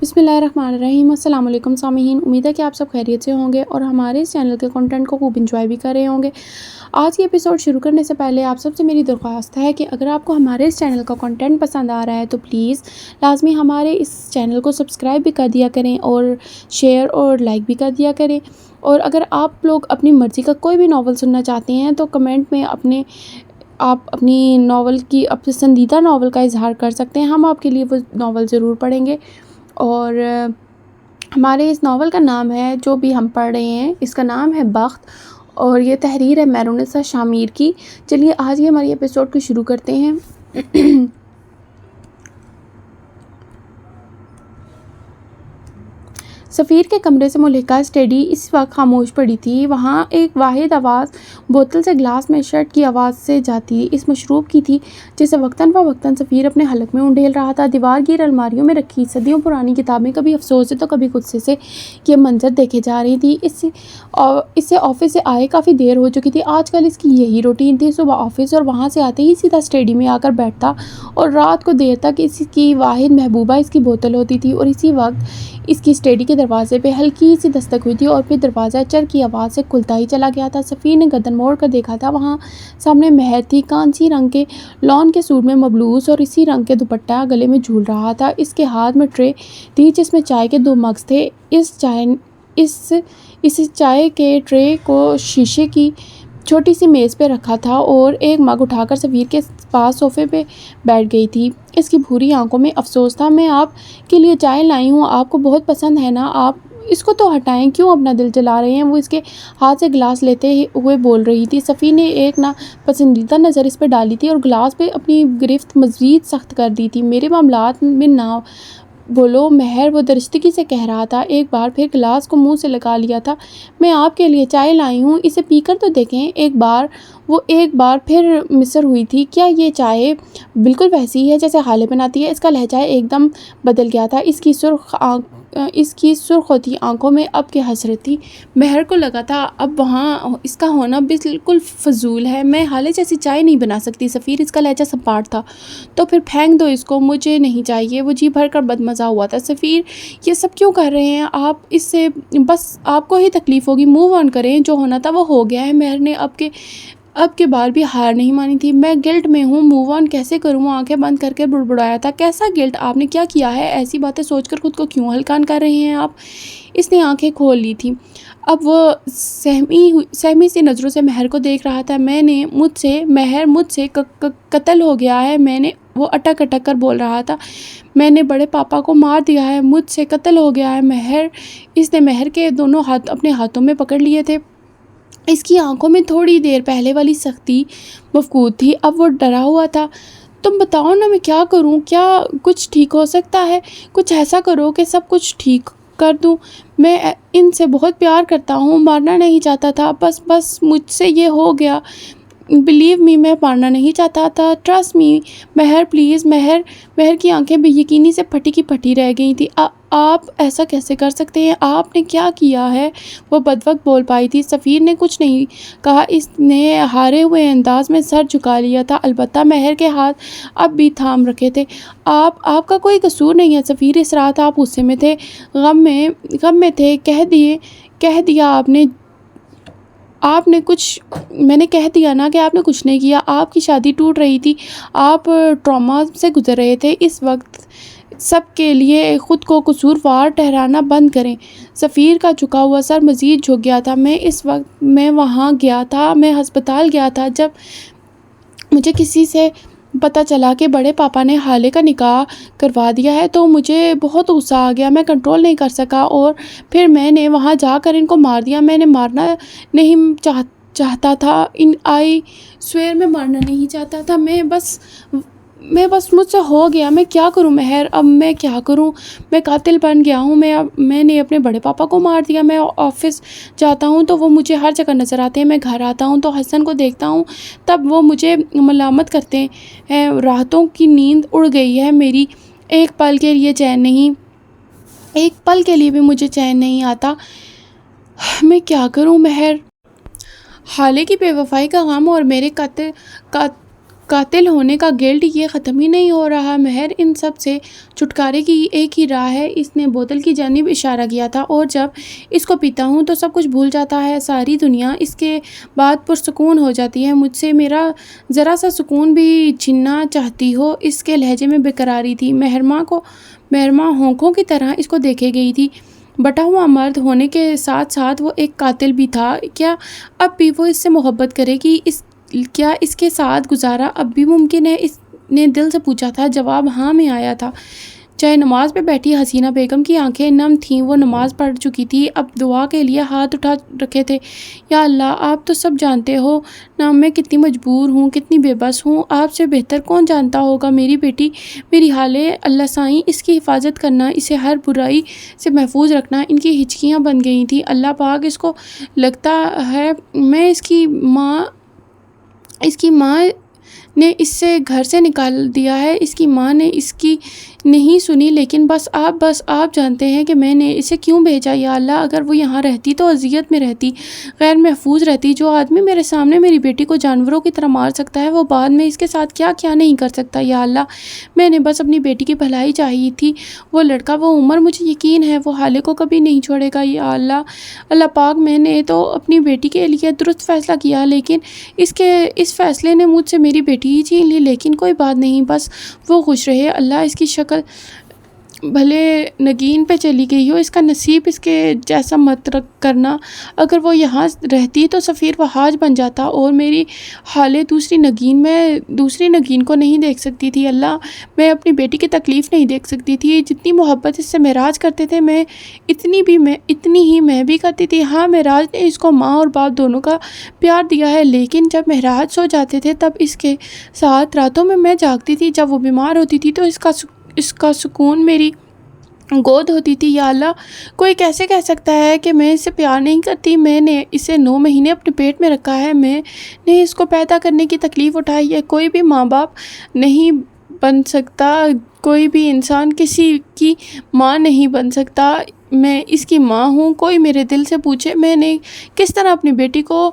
بسم اللہ الرحمن الرحیم۔ السلام علیکم سامعین، امید ہے کہ آپ سب خیریت سے ہوں گے اور ہمارے اس چینل کے کنٹینٹ کو خوب انجوائے بھی کر رہے ہوں گے۔ آج کی ایپیسوڈ شروع کرنے سے پہلے آپ سب سے میری درخواست ہے کہ اگر آپ کو ہمارے اس چینل کا کنٹینٹ پسند آ رہا ہے تو پلیز لازمی ہمارے اس چینل کو سبسکرائب بھی کر دیا کریں اور شیئر اور لائک بھی کر دیا کریں۔ اور اگر آپ لوگ اپنی مرضی کا کوئی بھی ناول سننا چاہتے ہیں تو کمنٹ میں آپ اپنی ناول کی پسندیدہ ناول کا اظہار کر سکتے ہیں، ہم آپ کے لیے وہ ناول ضرور پڑھیں گے۔ اور ہمارے اس ناول کا نام ہے، جو بھی ہم پڑھ رہے ہیں، اس کا نام ہے بخت، اور یہ تحریر ہے مہرالنساء شامیر کی۔ چلیے آج یہ ہماری ایپیسوڈ کو شروع کرتے ہیں۔ سفیر کے کمرے سے ملحقہ اسٹڈی اس وقت خاموش پڑی تھی۔ وہاں ایک واحد آواز بوتل سے گلاس میں شرٹ کی آواز سے جاتی اس مشروب کی تھی جسے وقتاً فوقتاً سفیر اپنے حلق میں انڈیل رہا تھا۔ دیوار گیر الماریوں میں رکھی صدیوں پرانی کتابیں کبھی افسوس سے تو کبھی غصے سے یہ منظر دیکھے جا رہی تھی۔ اس سے آفس سے آئے کافی دیر ہو چکی تھی۔ آج کل اس کی یہی روٹین تھی، صبح آفس اور وہاں سے آتے ہی سیدھا اسٹڈی میں آ کر بیٹھتا، اور رات کو دیر تک اس کی واحد محبوبہ اس کی بوتل ہوتی تھی۔ اور اسی وقت اس کی اسٹڈی کے دروازے پہ ہلکی سی دستک ہوئی تھی اور پھر دروازہ چر کی آواز سے کھلتا ہی چلا گیا تھا۔ سفیر نے گردن موڑ کر دیکھا تھا، وہاں سامنے مہر تھی، کانسی رنگ کے لون کے سوٹ میں ملبوس اور اسی رنگ کے دوپٹہ گلے میں جھول رہا تھا۔ اس کے ہاتھ میں ٹرے تھی جس میں چائے کے 2 مگز تھے۔ اس چائے کے ٹرے کو شیشے کی چھوٹی سی میز پہ رکھا تھا اور ایک مگ اٹھا کر سفیر کے پاس صوفے پہ بیٹھ گئی تھی۔ اس کی بھوری آنکھوں میں افسوس تھا۔ میں آپ کے لیے چائے لائی ہوں، آپ کو بہت پسند ہے نا؟ آپ اس کو تو ہٹائیں، کیوں اپنا دل جلا رہے ہیں؟ وہ اس کے ہاتھ سے گلاس لیتے ہوئے بول رہی تھی۔ سفیر نے ایک ناپسندیدہ نظر اس پہ ڈالی تھی اور گلاس پہ اپنی گرفت مزید سخت کر دی تھی۔ میرے معاملات میں نہ بولو مہر، وہ درستگی سے کہہ رہا تھا۔ ایک بار پھر گلاس کو منہ سے لگا لیا تھا۔ میں آپ کے لیے چائے لائی ہوں، اسے پی کر تو دیکھیں۔ وہ ایک بار پھر مصر ہوئی تھی۔ کیا یہ چائے بالکل ویسی ہے جیسے خالہ بناتی ہے؟ اس کا لہجہ ایک دم بدل گیا تھا۔ اس کی سرخ ہوتی آنکھوں میں اب کی حسرت تھی۔ مہر کو لگا تھا اب وہاں اس کا ہونا بالکل فضول ہے۔ میں خالہ جیسی چائے نہیں بنا سکتی۔ سفیر، اس کا لہجہ سپاٹ تھا۔ تو پھر پھینک دو اس کو، مجھے نہیں چاہیے۔ وہ جی بھر کر بدمزہ ہوا تھا۔ سفیر، یہ سب کیوں کر رہے ہیں آپ؟ اس سے بس آپ کو ہی تکلیف ہوگی، موو آن کریں، جو ہونا تھا وہ ہو گیا ہے۔ مہر نے اب کے بار بھی ہار نہیں مانی تھی۔ میں گلٹ میں ہوں، موو آن کیسے کروں؟ آنکھیں بند کر کے بڑبڑایا تھا۔ کیسا گلٹ؟ آپ نے کیا کیا ہے؟ ایسی باتیں سوچ کر خود کو کیوں ہلکان کر رہے ہیں آپ؟ اس نے آنکھیں کھول لی تھیں۔ اب وہ سہمی سی نظروں سے مہر کو دیکھ رہا تھا۔ مہر مجھ سے قتل ہو گیا ہے، وہ اٹک اٹک کر بول رہا تھا۔ میں نے بڑے پاپا کو مار دیا ہے، مجھ سے قتل ہو گیا ہے مہر۔ اس نے مہر کے دونوں ہاتھ اپنے ہاتھوں میں پکڑ لیے تھے۔ اس کی آنکھوں میں تھوڑی دیر پہلے والی سختی مفقود تھی، اب وہ ڈرا ہوا تھا۔ تم بتاؤ نا، میں کیا کروں؟ کیا کچھ ٹھیک ہو سکتا ہے؟ کچھ ایسا کرو کہ سب کچھ ٹھیک کر دوں۔ میں ان سے بہت پیار کرتا ہوں، مارنا نہیں چاہتا تھا، بس مجھ سے یہ ہو گیا۔ بلیو می، میں مارنا نہیں چاہتا تھا، ٹرسٹ می مہر پلیز۔ مہر کی آنکھیں بے یقینی سے پھٹی کی پھٹی رہ گئی تھیں۔ آپ ایسا کیسے کر سکتے ہیں؟ آپ نے کیا کیا ہے؟ وہ بدوقت بول پائی تھی۔ سفیر نے کچھ نہیں کہا، اس نے ہارے ہوئے انداز میں سر جھکا لیا تھا، البتہ مہر کے ہاتھ اب بھی تھام رکھے تھے۔ آپ کا کوئی قصور نہیں ہے سفیر، اس رات آپ غصے میں تھے، غم میں تھے، کہہ دیا آپ نے کچھ۔ میں نے کہہ دیا نا کہ آپ نے کچھ نہیں کیا۔ آپ کی شادی ٹوٹ رہی تھی، آپ ٹراما سے گزر رہے تھے۔ اس وقت سب کے لیے خود کو قصوروار ٹھہرانا بند کریں۔ سفیر کا جھکا ہوا سر مزید جھک گیا تھا۔ میں وہاں گیا تھا، میں ہسپتال گیا تھا۔ جب مجھے کسی سے پتہ چلا کہ بڑے پاپا نے خالہ کا نکاح کروا دیا ہے تو مجھے بہت غصہ آ گیا، میں کنٹرول نہیں کر سکا اور پھر میں نے وہاں جا کر ان کو مار دیا۔ میں نے مارنا نہیں چاہتا تھا، آئی سویر میں مارنا نہیں چاہتا تھا، میں بس مجھ سے ہو گیا۔ میں کیا کروں مہر؟ اب میں کیا کروں؟ میں قاتل بن گیا ہوں۔ میں نے اپنے بڑے پاپا کو مار دیا۔ میں آفس جاتا ہوں تو وہ مجھے ہر جگہ نظر آتے ہیں، میں گھر آتا ہوں تو حسن کو دیکھتا ہوں، تب وہ مجھے ملامت کرتے ہیں۔ راتوں کی نیند اڑ گئی ہے میری، ایک پل کے لیے بھی مجھے چین نہیں آتا۔ میں کیا کروں مہر؟ خالہ کی بے وفائی کا غم اور میرے قاتل ہونے کا گلٹ یہ ختم ہی نہیں ہو رہا۔ مہر ان سب سے چھٹکارے کی ایک ہی راہ ہے۔ اس نے بوتل کی جانب اشارہ کیا تھا، اور جب اس کو پیتا ہوں تو سب کچھ بھول جاتا ہے، ساری دنیا اس کے بعد پرسکون ہو جاتی ہے۔ مجھ سے میرا ذرا سا سکون بھی چھیننا چاہتی ہو؟ اس کے لہجے میں بےقراری تھی۔ مہرماں ہونکوں کی طرح اس کو دیکھے گئی تھی۔ بٹا ہوا مرد ہونے کے ساتھ ساتھ وہ ایک قاتل بھی تھا۔ کیا اب بھی وہ اس سے محبت کرے گی؟ کیا اس کے ساتھ گزارا اب بھی ممکن ہے؟ اس نے دل سے پوچھا تھا۔ جواب ہاں میں آیا تھا۔ چاہے نماز پہ بیٹھی حسینہ بیگم کی آنکھیں نم تھیں، وہ نماز پڑھ چکی تھی، اب دعا کے لیے ہاتھ اٹھا رکھے تھے۔ یا اللہ، آپ تو سب جانتے ہو نا، میں کتنی مجبور ہوں، کتنی بے بس ہوں۔ آپ سے بہتر کون جانتا ہوگا میری بیٹی، میری حالیں۔ اللہ سائیں اس کی حفاظت کرنا، اسے ہر برائی سے محفوظ رکھنا۔ ان کی ہچکیاں بن گئی تھیں۔ اللہ پاک، اس کو لگتا ہے میں اس کی ماں نے اس سے گھر سے نکال دیا ہے۔ اس کی ماں نے اس کی نہیں سنی، لیکن بس آپ جانتے ہیں کہ میں نے اسے کیوں بھیجا۔ یا اللہ، اگر وہ یہاں رہتی تو اذیت میں رہتی، غیر محفوظ رہتی۔ جو آدمی میرے سامنے میری بیٹی کو جانوروں کی طرح مار سکتا ہے، وہ بعد میں اس کے ساتھ کیا کیا نہیں کر سکتا۔ یا اللہ، میں نے بس اپنی بیٹی کی بھلائی چاہی تھی۔ وہ لڑکا، وہ عمر، مجھے یقین ہے وہ حالے کو کبھی نہیں چھوڑے گا۔ یا اللہ پاک، میں نے تو اپنی بیٹی کے لیے درست فیصلہ کیا، لیکن اس فیصلے نے مجھ سے میری بیٹی ہی چھین لی۔ لیکن کوئی بات نہیں، بس وہ خوش رہے۔ اللہ، اس کی شکل بھلے نگین پہ چلی گئی ہو، اس کا نصیب اس کے جیسا مت کرنا۔ اگر وہ یہاں رہتی تو سفیر وہاج بن جاتا، اور میری حالے دوسری نگین کو نہیں دیکھ سکتی تھی۔ اللہ، میں اپنی بیٹی کی تکلیف نہیں دیکھ سکتی تھی۔ جتنی محبت اس سے معراج کرتے تھے، اتنی ہی میں بھی کرتی تھی۔ ہاں، معراج نے اس کو ماں اور باپ دونوں کا پیار دیا ہے، لیکن جب معراج سو جاتے تھے تب اس کے ساتھ راتوں میں جاگتی تھی۔ جب وہ بیمار ہوتی تھی تو اس کا سکون میری گود ہوتی تھی۔ یا اللہ، کوئی کیسے کہہ سکتا ہے کہ میں اسے پیار نہیں کرتی؟ میں نے اسے 9 مہینے اپنے پیٹ میں رکھا ہے، میں نے اس کو پیدا کرنے کی تکلیف اٹھائی ہے۔ کوئی بھی ماں باپ نہیں بن سکتا، کوئی بھی انسان کسی کی ماں نہیں بن سکتا۔ میں اس کی ماں ہوں۔ کوئی میرے دل سے پوچھے میں نے کس طرح اپنی بیٹی کو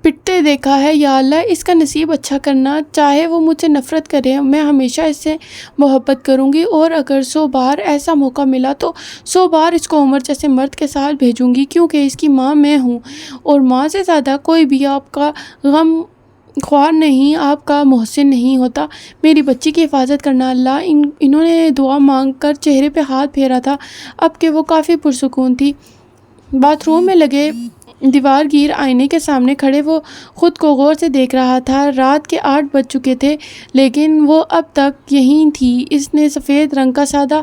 پٹتے دیکھا ہے۔ یا اللہ، اس کا نصیب اچھا کرنا، چاہے وہ مجھ سے نفرت کرے، میں ہمیشہ اس سے محبت کروں گی، اور اگر 100 بار ایسا موقع ملا تو 100 بار اس کو عمر جیسے مرد کے ساتھ بھیجوں گی، کیونکہ اس کی ماں میں ہوں، اور ماں سے زیادہ کوئی بھی آپ کا غم خوار نہیں، آپ کا محسن نہیں ہوتا۔ میری بچی کی حفاظت کرنا اللہ۔ انہوں نے دعا مانگ کر چہرے پہ ہاتھ پھیرا تھا، اب کہ وہ کافی پرسکون تھی۔ باتھ روم میں لگے دیوار گیر آئینے کے سامنے کھڑے وہ خود کو غور سے دیکھ رہا تھا۔ رات کے 8 بج چکے تھے، لیکن وہ اب تک یہیں تھی۔ اس نے سفید رنگ کا سادہ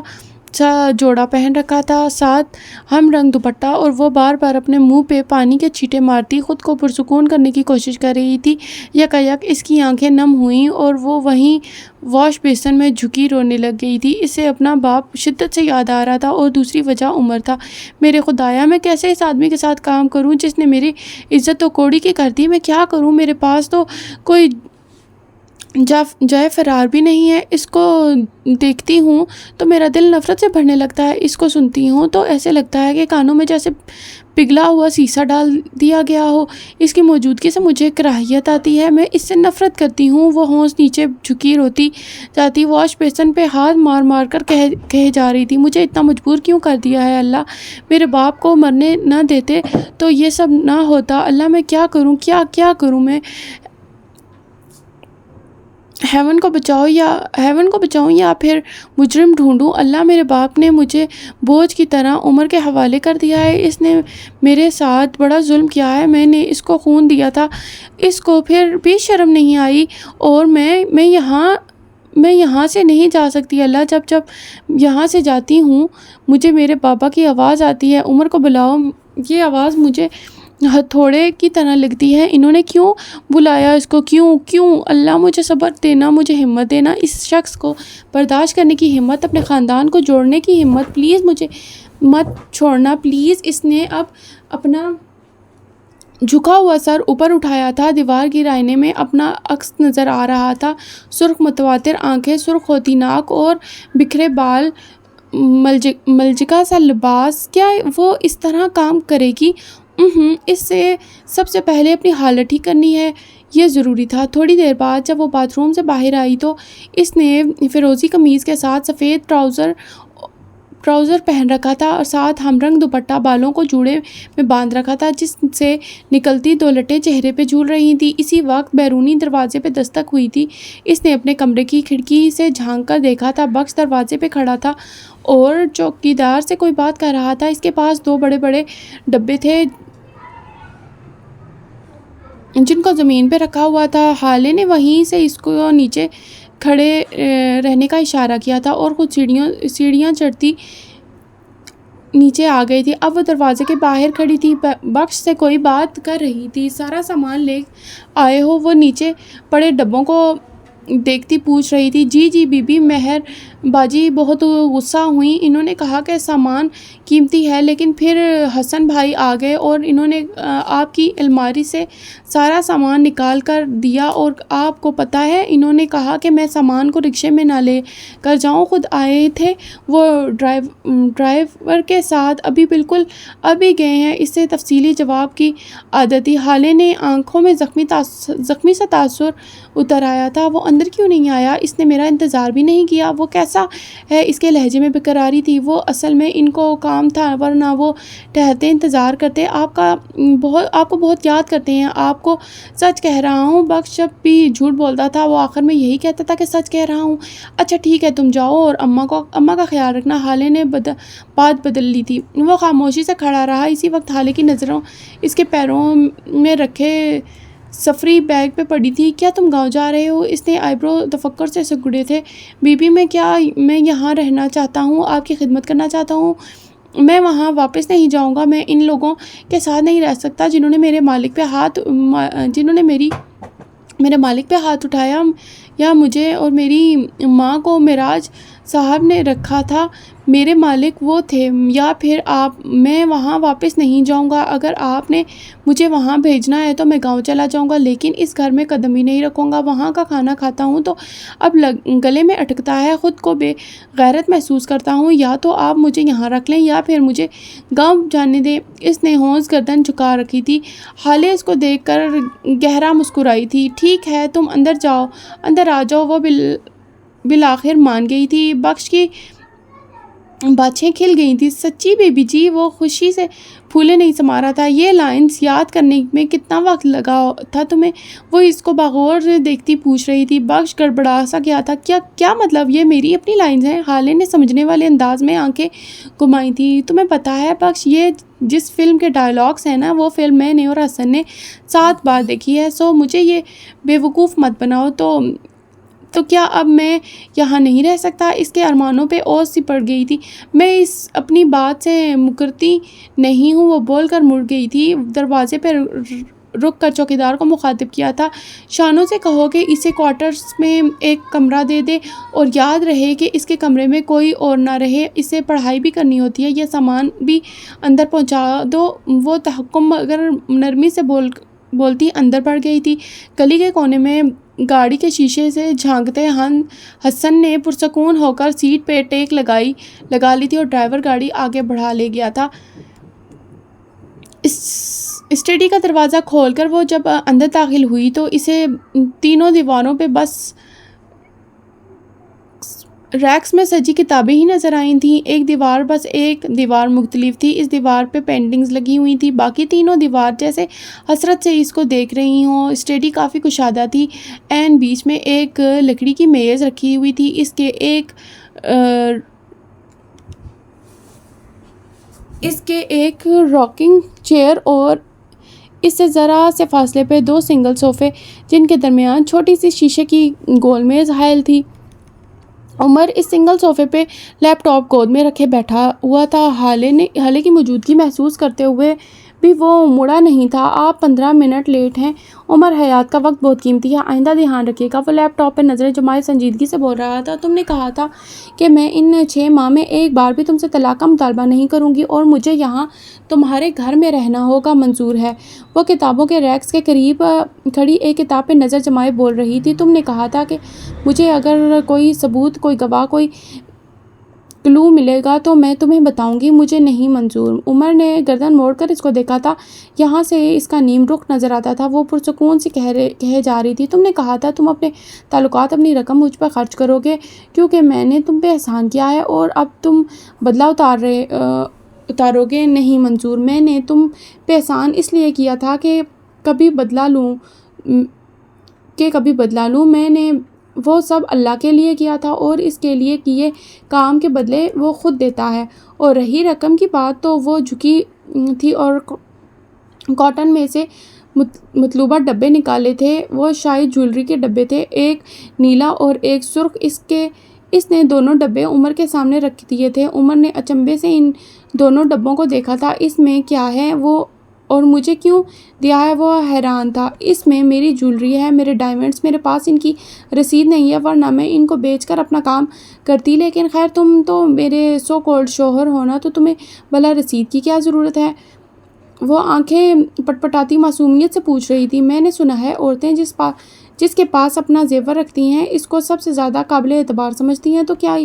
سا جوڑا پہن رکھا تھا، ساتھ ہم رنگ دوپٹہ، اور وہ بار بار اپنے منہ پہ پانی کے چھینٹے مارتی خود کو پرسکون کرنے کی کوشش کر رہی تھی۔ یکایک اس کی آنکھیں نم ہوئیں اور وہ وہیں واش بیسن میں جھکی رونے لگ گئی تھی۔ اسے اپنا باپ شدت سے یاد آ رہا تھا، اور دوسری وجہ عمر تھا۔ میرے خدایا، میں کیسے اس آدمی کے ساتھ کام کروں جس نے میری عزت تو کوڑی کی کر دی؟ میں کیا کروں؟ میرے پاس تو کوئی جائے فرار بھی نہیں ہے۔ اس کو دیکھتی ہوں تو میرا دل نفرت سے بھرنے لگتا ہے، اس کو سنتی ہوں تو ایسے لگتا ہے کہ کانوں میں جیسے پگھلا ہوا سیسا ڈال دیا گیا ہو۔ اس کی موجودگی سے مجھے کراہیت آتی ہے، میں اس سے نفرت کرتی ہوں۔ وہ ہونس نیچے جھکی روتی جاتی واش بیسن پہ ہاتھ مار مار کر کہے جا رہی تھی، مجھے اتنا مجبور کیوں کر دیا ہے اللہ؟ میرے باپ کو مرنے نہ دیتے تو یہ سب نہ ہوتا۔ اللہ، میں کیا کروں؟ کیا کروں میں؟ ہیون کو بچاؤں یا پھر مجرم ڈھونڈوں؟ اللہ، میرے باپ نے مجھے بوجھ کی طرح عمر کے حوالے کر دیا ہے۔ اس نے میرے ساتھ بڑا ظلم کیا ہے، میں نے اس کو خون دیا تھا، اس کو پھر بھی شرم نہیں آئی، اور میں یہاں سے نہیں جا سکتی۔ اللہ، جب یہاں سے جاتی ہوں مجھے میرے بابا کی آواز آتی ہے، عمر کو بلاؤ۔ یہ آواز مجھے ہتھوڑے کی طرح لگتی ہے۔ انہوں نے کیوں بلایا اس کو؟ کیوں؟ اللہ، مجھے صبر دینا، مجھے ہمت دینا، اس شخص کو برداشت کرنے کی ہمت، اپنے خاندان کو جوڑنے کی ہمت۔ پلیز مجھے مت چھوڑنا، پلیز۔ اس نے اب اپنا جھکا ہوا سر اوپر اٹھایا تھا، دیوار گیر آئینے میں اپنا عکس نظر آ رہا تھا، سرخ متواتر آنکھیں، سرخ ہوتی ناک اور بکھرے بال، ملجکا سا لباس۔ کیا وہ اس طرح کام کرے گی؟ اس سے سب سے پہلے اپنی حالت ٹھیک کرنی ہے۔ یہ ضروری تھا۔ تھوڑی دیر بعد جب وہ باتھ روم سے باہر آئی تو اس نے فیروزی قمیض کے ساتھ سفید ٹراؤزر پہن رکھا تھا اور ساتھ ہم رنگ دوپٹہ بالوں کو جوڑے میں باندھ رکھا تھا، جس سے نکلتی دو لٹیں چہرے پہ جھول رہی تھیں۔ اسی وقت بیرونی دروازے پہ دستک ہوئی تھی۔ اس نے اپنے کمرے کی کھڑکی سے جھانک کر دیکھا تھا۔ بخش دروازے پہ کھڑا تھا اور چوکیدار سے کوئی بات کر رہا تھا۔ اس کے پاس 2 بڑے بڑے ڈبے تھے جن کو زمین پہ رکھا ہوا تھا۔ حالے نے وہیں سے اس کو نیچے کھڑے رہنے کا اشارہ کیا تھا اور خود سیڑھیاں چڑھتی نیچے آ گئی تھی۔ اب وہ دروازے کے باہر کھڑی تھی، بخش سے کوئی بات کر رہی تھی۔ سارا سامان لے آئے ہو؟ وہ نیچے پڑے ڈبوں کو دیکھتی پوچھ رہی تھی۔ جی بی بی مہر باجی بہت غصہ ہوئیں۔ انہوں نے کہا کہ سامان قیمتی ہے، لیکن پھر حسن بھائی آ گئے اور انہوں نے آپ کی الماری سے سارا سامان نکال کر دیا، اور آپ کو پتہ ہے انہوں نے کہا کہ میں سامان کو رکشے میں نہ لے کر جاؤں، خود آئے تھے وہ ڈرائیور کے ساتھ، ابھی گئے ہیں۔ اس سے تفصیلی جواب کی عادت تھی۔ حالے نے آنکھوں میں زخمی سا تاثر اتر آیا تھا۔ وہ اندر کیوں نہیں آیا؟ اس نے میرا انتظار بھی نہیں کیا۔ وہ کیسا ہے؟ اس کے لہجے میں بیقراری تھی۔ وہ اصل میں ان کو کام تھا، ورنہ وہ ٹہلتے انتظار کرتے۔ آپ کو بہت یاد کرتے ہیں۔ آپ کو سچ کہہ رہا ہوں۔ بخش جب بھی جھوٹ بولتا تھا وہ آخر میں یہی کہتا تھا کہ سچ کہہ رہا ہوں۔ اچھا ٹھیک ہے، تم جاؤ اور اماں کا خیال رکھنا۔ حالے نے بات بدل لی تھی۔ وہ خاموشی سے کھڑا رہا۔ اسی وقت حالے کی نظروں اس کے پیروں میں رکھے سفری بیگ پہ پڑی تھی۔ کیا تم گاؤں جا رہے ہو؟ اس نے آئیبرو تفکر سے سکڑے تھے۔ بی بی میں یہاں رہنا چاہتا ہوں، آپ کی خدمت کرنا چاہتا ہوں۔ میں وہاں واپس نہیں جاؤں گا۔ میں ان لوگوں کے ساتھ نہیں رہ سکتا جنہوں نے میرے مالک پہ ہاتھ اٹھایا، یا مجھے اور میری ماں کو معراج صاحب نے رکھا تھا۔ میرے مالک وہ تھے، یا پھر آپ۔ میں وہاں واپس نہیں جاؤں گا۔ اگر آپ نے مجھے وہاں بھیجنا ہے تو میں گاؤں چلا جاؤں گا، لیکن اس گھر میں قدم ہی نہیں رکھوں گا۔ وہاں کا کھانا کھاتا ہوں تو اب گلے میں اٹکتا ہے، خود کو بے غیرت محسوس کرتا ہوں۔ یا تو آپ مجھے یہاں رکھ لیں یا پھر مجھے گاؤں جانے دیں۔ اس نے ہونس گردن جھکا رکھی تھی۔ حالے اس کو دیکھ کر گہرا مسکرائی تھی۔ ٹھیک ہے، تم اندر آ جاؤ۔ وہ بالآخر مان گئی تھی۔ بخش کی باتیں کھل گئی تھی۔ سچی بیبی جی؟ وہ خوشی سے پھولے نہیں سما رہا تھا۔ یہ لائنز یاد کرنے میں کتنا وقت لگا تھا تمہیں؟ وہ اس کو باغور دیکھتی پوچھ رہی تھی۔ بخش گڑبڑا سا گیا تھا۔ کیا مطلب؟ یہ میری اپنی لائنز ہیں؟ حالے نے سمجھنے والے انداز میں آنکھیں گھمائی تھیں۔ تمہیں پتہ ہے بخش، یہ جس فلم کے ڈائیلاگز ہیں نا، وہ فلم میں نے اور حسن نے 7 بار دیکھی ہے، سو مجھے یہ بیوقوف مت بناؤ۔ تو کیا اب میں یہاں نہیں رہ سکتا؟ اس کے ارمانوں پہ اوس سی پڑ گئی تھی۔ میں اس اپنی بات سے مکرتی نہیں ہوں، وہ بول کر مڑ گئی تھی۔ دروازے پہ رک کر چوکیدار کو مخاطب کیا تھا۔ شانو سے کہو کہ اسے کوارٹرز میں ایک کمرہ دے دے، اور یاد رہے کہ اس کے کمرے میں کوئی اور نہ رہے۔ اسے پڑھائی بھی کرنی ہوتی ہے۔ یہ سامان بھی اندر پہنچا دو۔ وہ تحکم مگر نرمی سے بولتی اندر بڑھ گئی تھی۔ گلی کے کونے میں گاڑی کے شیشے سے جھانکتے حسن نے پرسکون ہو کر سیٹ پہ ٹیک لگا لی تھی اور ڈرائیور گاڑی آگے بڑھا لے گیا تھا۔ اسٹڈی کا دروازہ کھول کر وہ جب اندر داخل ہوئی تو اسے تینوں دیواروں پہ بس ریکس میں سجی کتابیں ہی نظر آئی تھیں۔ ایک دیوار مختلف تھی۔ اس دیوار پہ پینٹنگز لگی ہوئی تھی، باقی تینوں دیوار جیسے حسرت سے اس کو دیکھ رہی ہوں۔ اسٹڈی کافی کشادہ تھی۔ این بیچ میں ایک لکڑی کی میز رکھی ہوئی تھی۔ اس کے ایک راکنگ چیئر اور اس سے ذرا سے فاصلے پہ 2 سنگل صوفے، جن کے درمیان چھوٹی سی شیشے کی گول میز حائل تھی۔ عمر اس سنگل صوفے پہ لیپ ٹاپ گود میں رکھے بیٹھا ہوا تھا۔ حالے کی موجودگی محسوس کرتے ہوئے بھی وہ مڑا نہیں تھا۔ آپ 15 منٹ لیٹ ہیں۔ عمر، حیات کا وقت بہت قیمتی ہے، آئندہ دھیان رکھیے گا۔ وہ لیپ ٹاپ پہ نظریں جمائے سنجیدگی سے بول رہا تھا۔ تم نے کہا تھا کہ میں ان 6 ماہ میں ایک بار بھی تم سے طلاق کا مطالبہ نہیں کروں گی، اور مجھے یہاں تمہارے گھر میں رہنا ہوگا۔ منظور ہے؟ وہ کتابوں کے ریکس کے قریب کھڑی ایک کتاب پہ نظر جمائے بول رہی تھی۔ تم نے کہا تھا کہ مجھے اگر کوئی ثبوت، کوئی گواہ، کوئی کلو ملے گا تو میں تمہیں بتاؤں گی، مجھے نہیں منظور۔ عمر نے گردن موڑ کر اس کو دیکھا تھا۔ یہاں سے اس کا نیم رخ نظر آتا تھا۔ وہ پرسکون سی کہے جا رہی تھی، تم نے کہا تھا تم اپنے تعلقات، اپنی رقم مجھ پر خرچ کرو گے کیونکہ میں نے تم پہ احسان کیا ہے، اور اب تم بدلہ اتارو گے۔ نہیں منظور، میں نے تم پہ احسان اس لیے کیا تھا کہ کبھی بدلہ لوں۔ میں نے وہ سب اللہ کے لیے کیا تھا، اور اس کے لیے کیے کام کے بدلے وہ خود دیتا ہے۔ اور رہی رقم کی بات تو وہ جھکی تھی اور کاٹن میں سے مطلوبہ ڈبے نکالے تھے۔ وہ شاید جیولری کے ڈبے تھے، ایک نیلا اور ایک سرخ۔ اس نے دونوں ڈبے عمر کے سامنے رکھ دیے تھے۔ عمر نے اچنبھے سے ان دونوں ڈبوں کو دیکھا تھا۔ اس میں کیا ہے وہ، اور مجھے کیوں دیا ہے؟ وہ حیران تھا۔ اس میں میری جیولری ہے، میرے ڈائمنڈز، میرے پاس ان کی رسید نہیں ہے، ورنہ میں ان کو بیچ کر اپنا کام کرتی۔ لیکن خیر، تم تو میرے سو کالڈ شوہر ہونا، تو تمہیں بھلا رسید کی کیا ضرورت ہے؟ وہ آنکھیں پٹپٹاتی معصومیت سے پوچھ رہی تھی۔ میں نے سنا ہے عورتیں جس کے پاس اپنا زیور رکھتی ہیں اس کو سب سے زیادہ قابل اعتبار سمجھتی ہیں، تو کیا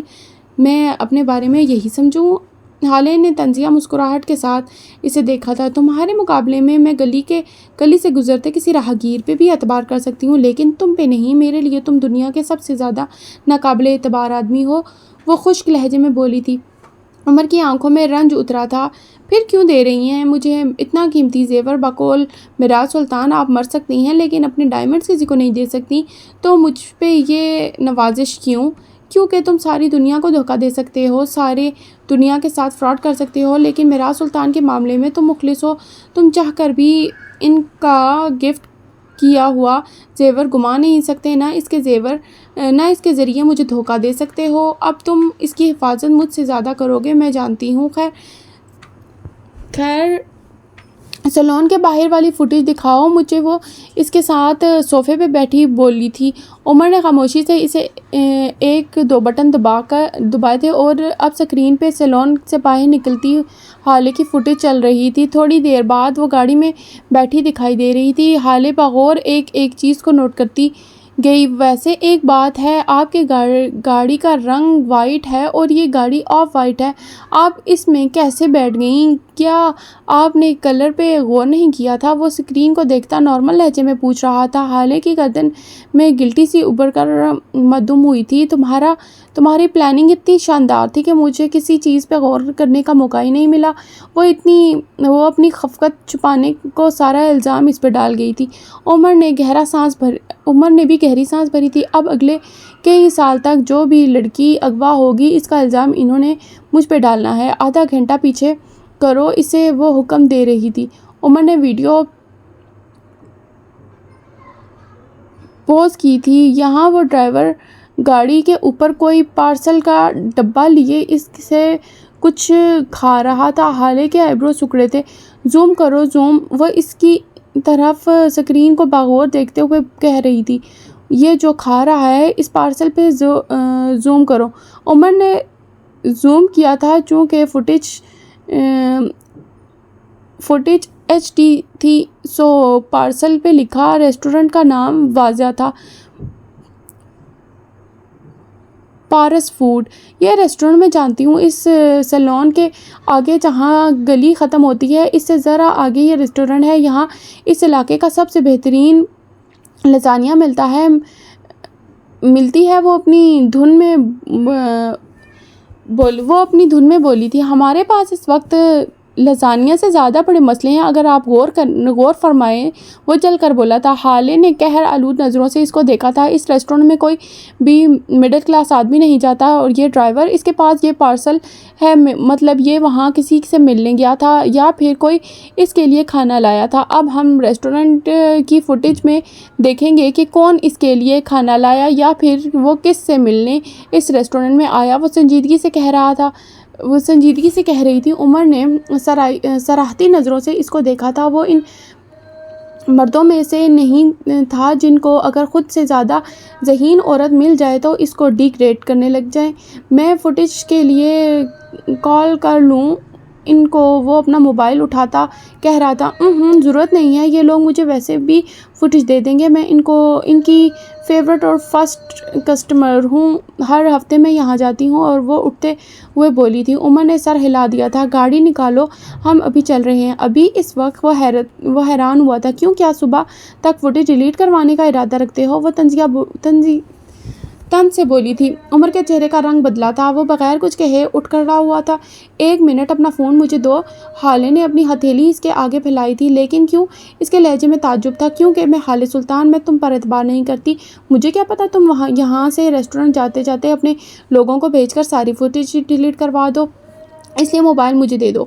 میں اپنے بارے میں یہی سمجھوں؟ حالے نے طنزیہ مسکراہٹ کے ساتھ اسے دیکھا تھا۔ تمہارے مقابلے میں گلی سے گزرتے کسی راہگیر پہ بھی اعتبار کر سکتی ہوں، لیکن تم پہ نہیں۔ میرے لیے تم دنیا کے سب سے زیادہ ناقابل اعتبار آدمی ہو، وہ خشک لہجے میں بولی تھی۔ عمر کی آنکھوں میں رنج اترا تھا۔ پھر کیوں دے رہی ہیں مجھے اتنا قیمتی زیور؟ بقول میراث سلطان آپ مر سکتی ہیں، لیکن اپنے ڈائمنڈز کسی کو نہیں دے سکتی، تو مجھ پہ یہ نوازش کیوں؟ کیونکہ تم ساری دنیا کو دھوکہ دے سکتے ہو، ساری دنیا کے ساتھ فراڈ کر سکتے ہو، لیکن میراث سلطان کے معاملے میں تم مخلص ہو۔ تم چاہ کر بھی ان کا گفٹ کیا ہوا زیور گما نہیں سکتے، نہ اس کے ذریعے مجھے دھوکہ دے سکتے ہو۔ اب تم اس کی حفاظت مجھ سے زیادہ کرو گے، میں جانتی ہوں۔ خیر سیلون کے باہر والی فوٹیج دکھاؤ مجھے۔ وہ اس کے ساتھ صوفے پہ بیٹھی بولی تھی۔ عمر نے خاموشی سے اسے ایک دو بٹن دبائے تھے، اور اب سکرین پہ سیلون سے باہر نکلتی حالے کی فوٹیج چل رہی تھی۔ تھوڑی دیر بعد وہ گاڑی میں بیٹھی دکھائی دے رہی تھی۔ حالے بغور ایک چیز کو نوٹ کرتی گئی۔ ویسے ایک بات ہے، آپ کے گاڑی کا رنگ وائٹ ہے اور یہ گاڑی آف وائٹ ہے، آپ اس میں کیسے بیٹھ گئیں؟ کیا آپ نے کلر پہ غور نہیں کیا تھا؟ وہ اسکرین کو دیکھتا نارمل لہجے میں پوچھ رہا تھا۔ حالے کی گردن میں گلٹی سی ابھر کر مدھم ہوئی تھی۔ تمہاری پلاننگ اتنی شاندار تھی کہ مجھے کسی چیز پہ غور کرنے کا موقع ہی نہیں ملا۔ وہ اپنی خفقت چھپانے کو سارا الزام اس پہ ڈال گئی تھی۔ عمر نے بھی گہری سانس بھری تھی۔ اب اگلے کئی سال تک جو بھی لڑکی اغوا ہوگی، اس کا الزام انہوں نے مجھ پہ ڈالنا ہے۔ آدھا گھنٹہ پیچھے کرو اسے، وہ حکم دے رہی تھی۔ عمر نے ویڈیو پوز کی تھی۔ یہاں وہ ڈرائیور گاڑی کے اوپر کوئی پارسل کا ڈبہ لیے اس سے کچھ کھا رہا تھا۔ حالے کے آئیبرو سکڑے تھے۔ زوم کرو، زوم۔ وہ اس کی طرف اسکرین کو بغور دیکھتے ہوئے کہہ رہی تھی، یہ جو کھا رہا ہے اس پارسل پہ زوم کرو۔ عمر نے زوم کیا تھا۔ چونکہ فوٹیج ایچ ڈی تھی، سو پارسل پہ لکھا ریسٹورنٹ کا نام واضح تھا، پارس فوڈ۔ یہ ریسٹورنٹ میں جانتی ہوں، اس سیلون کے آگے جہاں گلی ختم ہوتی ہے، اس سے ذرا آگے یہ ریسٹورنٹ ہے۔ یہاں اس علاقے کا سب سے بہترین لازانیہ ملتی ہے۔ وہ اپنی دھن میں بولی تھی۔ ہمارے پاس اس وقت لازانیہ سے زیادہ بڑے مسئلے ہیں، اگر آپ غور فرمائیں، وہ جل کر بولا تھا۔ حالے نے قہر آلود نظروں سے اس کو دیکھا تھا۔ اس ریسٹورنٹ میں کوئی بھی مڈل کلاس آدمی نہیں جاتا، اور یہ ڈرائیور، اس کے پاس یہ پارسل ہے، مطلب یہ وہاں کسی سے ملنے گیا تھا یا پھر کوئی اس کے لیے کھانا لایا تھا۔ اب ہم ریسٹورنٹ کی فوٹیج میں دیکھیں گے کہ کون اس کے لیے کھانا لایا یا پھر وہ کس سے ملنے اس ریسٹورنٹ میں آیا۔ وہ سنجیدگی سے کہہ رہی تھی۔ عمر نے سراہتی نظروں سے اس کو دیکھا تھا۔ وہ ان مردوں میں سے نہیں تھا جن کو اگر خود سے زیادہ ذہین عورت مل جائے تو اس کو ڈی گریڈ کرنے لگ جائیں۔ میں فوٹیج کے لیے کال کر لوں؟ ان کو وہ اپنا موبائل اٹھاتا کہہ رہا تھا ضرورت نہیں ہے، یہ لوگ مجھے ویسے بھی فوٹیج دے دیں گے، میں ان کی فیورٹ اور فرسٹ کسٹمر ہوں، ہر ہفتے میں یہاں جاتی ہوں۔ اور وہ اٹھتے ہوئے بولی تھی۔ عمر نے سر ہلا دیا تھا۔ گاڑی نکالو، ہم ابھی چل رہے ہیں۔ ابھی اس وقت وہ حیران ہوا تھا۔ کیوں، کیا صبح تک فوٹیج ڈیلیٹ کروانے کا ارادہ رکھتے ہو؟ وہ تن سے بولی تھی۔ عمر کے چہرے کا رنگ بدلا تھا، وہ بغیر کچھ کہے اٹھ کھڑا ہوا تھا۔ ایک منٹ، اپنا فون مجھے دو۔ حالے نے اپنی ہتھیلی اس کے آگے پھیلائی تھی، لیکن کیوں؟ اس کے لہجے میں تعجب تھا۔ کیونکہ میں حالے سلطان، میں تم پر اعتبار نہیں کرتی۔ مجھے کیا پتا تم یہاں سے ریسٹورنٹ جاتے جاتے اپنے لوگوں کو بھیج کر ساری فوٹیج ڈیلیٹ کروا دو، اس لیے موبائل مجھے دے دو۔